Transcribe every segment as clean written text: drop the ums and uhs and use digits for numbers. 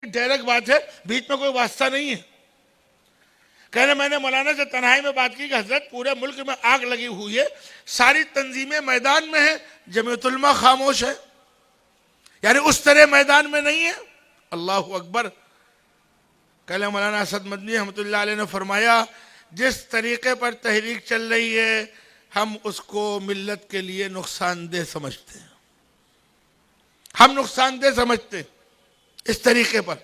Direct بات ہے، بیچ میں کوئی واسطہ نہیں ہے. کہنے میں نے مولانا سے تنہائی میں بات کی کہ حضرت پورے ملک میں آگ لگی ہوئی ہے، ساری تنظیمیں میدان میں ہیں، جمعیت علماء خاموش ہے، یعنی اس طرح میدان میں نہیں ہے. اللہ اکبر. کہنے مولانا اسد مدنی رحمۃ اللہ علیہ نے فرمایا جس طریقے پر تحریک چل رہی ہے ہم اس کو ملت کے لیے نقصان دہ سمجھتے ہیں، ہم نقصان دہ سمجھتے ہیں اس طریقے پر.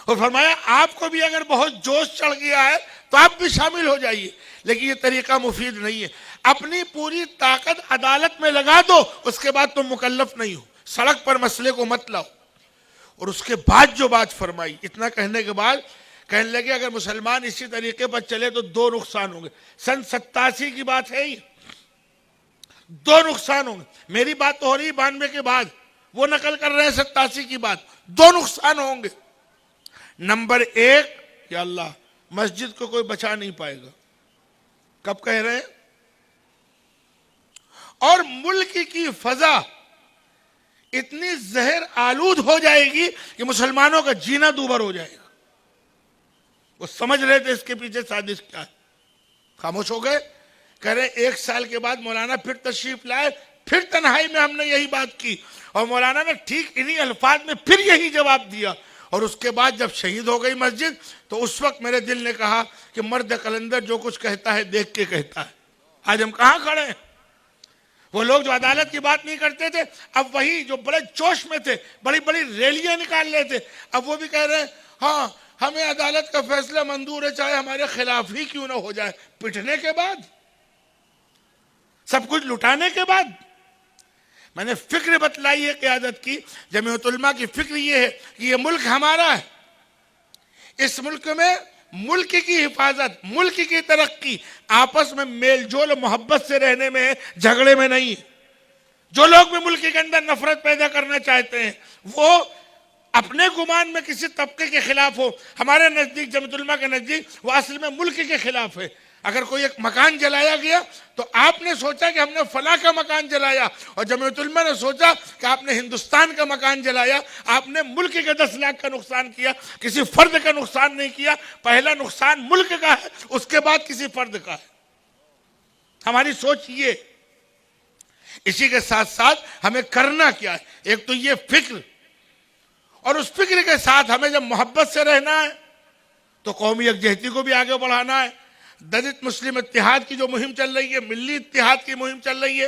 اور فرمایا آپ کو بھی اگر بہت جوش چڑھ گیا ہے تو آپ بھی شامل ہو جائیے، لیکن یہ طریقہ مفید نہیں ہے. اپنی پوری طاقت عدالت میں لگا دو، اس کے بعد تم مکلف نہیں ہو، سڑک پر مسئلے کو مت لاؤ. اور اس کے بعد جو بات فرمائی، اتنا کہنے کے بعد کہنے لگے اگر مسلمان اسی طریقے پر چلے تو دو نقصان ہوں گے. سن 87 کی بات ہے یہ، دو نقصان ہوں گے. میری بات تو ہو رہی 92 کے بعد، وہ نقل کر رہے ہیں 87 کی بات. دو نقصان ہوں گے. نمبر ایک، یا اللہ مسجد کو کوئی بچا نہیں پائے گا. کب کہہ رہے ہیں؟ اور ملک کی فضا اتنی زہر آلود ہو جائے گی کہ مسلمانوں کا جینا دوبر ہو جائے گا. وہ سمجھ رہے تھے اس کے پیچھے سازش کیا ہے، خاموش ہو گئے. کہہ رہے ایک سال کے بعد مولانا پھر تشریف لائے، پھر تنہائی میں ہم نے یہی بات کی، اور مولانا نے ٹھیک انہی الفاظ میں پھر یہی جواب دیا. اور اس کے بعد جب شہید ہو گئی مسجد تو اس وقت میرے دل نے کہا کہ مرد قلندر جو کچھ کہتا ہے دیکھ کے کہتا ہے. آج ہم کہاں کھڑے ہیں؟ وہ لوگ جو عدالت کی بات نہیں کرتے تھے، اب وہی جو بڑے جوش میں تھے، بڑی بڑی ریلیاں نکال رہے تھے، اب وہ بھی کہہ رہے ہیں ہاں ہمیں عدالت کا فیصلہ منظور ہے چاہے ہمارے خلاف ہی کیوں نہ ہو جائے. پٹنے کے بعد، سب کچھ لٹانے کے بعد. میں نے فکر بتلائی ہے قیادت کی، جمعیت علماء کی فکر یہ ہے کہ یہ ملک ہمارا ہے، اس ملک میں ملک کی حفاظت، ملک کی ترقی آپس میں میل جول محبت سے رہنے میں ہے، جھگڑے میں نہیں ہے. جو لوگ بھی ملک کے اندر نفرت پیدا کرنا چاہتے ہیں وہ اپنے گمان میں کسی طبقے کے خلاف ہو. ہمارے نزدیک، جمعیت علماء کے نزدیک، وہ اصل میں ملک کے خلاف ہے. اگر کوئی ایک مکان جلایا گیا تو آپ نے سوچا کہ ہم نے فلاں کا مکان جلایا، اور جمعیت علماء نے سوچا کہ آپ نے ہندوستان کا مکان جلایا. آپ نے ملک کے 10 لاکھ کا نقصان کیا، کسی فرد کا نقصان نہیں کیا. پہلا نقصان ملک کا ہے، اس کے بعد کسی فرد کا ہے. ہماری سوچ یہ. اسی کے ساتھ ساتھ ہمیں کرنا کیا ہے؟ ایک تو یہ فکر، اور اس فکر کے ساتھ ہمیں جب محبت سے رہنا ہے تو قومی یکجہتی کو بھی آگے بڑھانا ہے. دلت مسلم اتحاد کی جو مہم چل رہی ہے، ملی اتحاد کی مہم چل رہی ہے،